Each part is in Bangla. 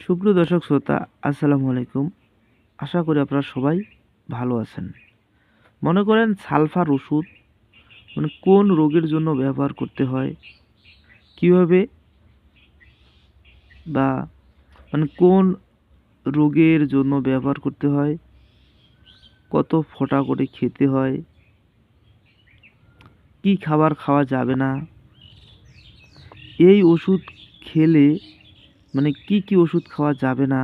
সুপ্রিয় দর্শক শ্রোতা, আসসালামু আলাইকুম। আশা করি আপনারা সবাই ভালো আছেন। মনে করেন সালফার ওষুধ কোন রোগের জন্য ব্যবহার করতে হয়, কিভাবে বা কোন রোগের জন্য ব্যবহার করতে হয়, কত ফোঁটা করে খেতে হয়, কি খাবার খাওয়া যাবে না, এই ওষুধ খেলে কি কি ওষুধ খাওয়া যাবে না,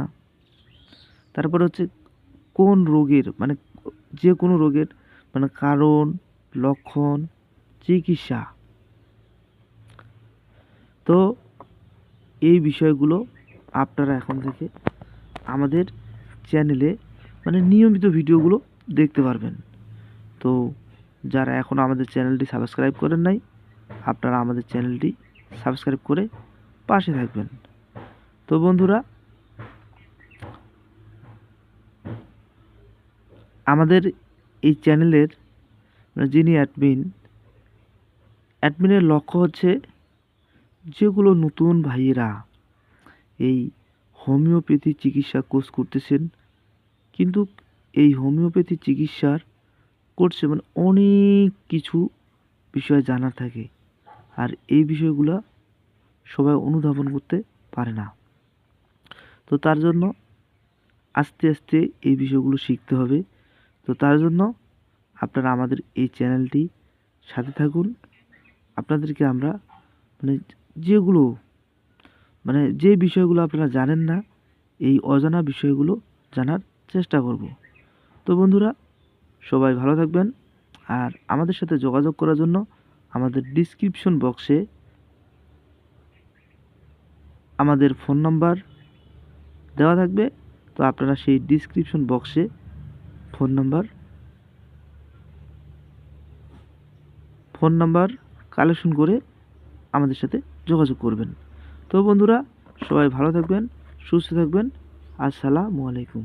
তারপর হচ্ছে কোন রোগের যে কোনো রোগের কারণ, লক্ষণ, চিকিৎসা। তো এই বিষয়গুলো আপনারা এখন থেকে আমাদের চ্যানেলে নিয়মিত ভিডিওগুলো দেখতে পারবেন। তো যারা এখন আমাদের চ্যানেলটি সাবস্ক্রাইব করেন নাই, আপনারা আমাদের চ্যানেলটি সাবস্ক্রাইব করে পাশে থাকবেন। তো বন্ধুরা, আমাদের এই চ্যানেলের যিনি অ্যাডমিনের লক্ষ্য হচ্ছে যেগুলো নতুন ভাইয়েরা এই হোমিওপ্যাথি চিকিৎসা কোর্স করতেছেন, কিন্তু এই হোমিওপ্যাথি চিকিৎসার কোর্সে অনেক কিছু বিষয় জানা থাকে, আর এই বিষয়গুলো সবাই অনুধাবন করতে পারে না। তো তার জন্য আস্তে আস্তে এই বিষয়গুলো শিখতে হবে। তো তার জন্য আপনারা আমাদের এই চ্যানেলটি সাথে থাকুন। আপনাদেরকে আমরা যেগুলো যে বিষয়গুলো আপনারা জানেন না, এই অজানা বিষয়গুলো জানার চেষ্টা করব। তো বন্ধুরা, সবাই ভালো থাকবেন। আর আমাদের সাথে যোগাযোগ করার জন্য আমাদের ডিসক্রিপশন বক্সে আমাদের ফোন নাম্বার দেওয়া থাকবে। তো আপনারা সেই ডিসক্রিপশন বক্সে ফোন নাম্বার কালেকশন করে আমাদের সাথে যোগাযোগ করবেন। তো বন্ধুরা, সবাই ভালো থাকবেন, সুস্থ থাকবেন। আসসালামু আলাইকুম।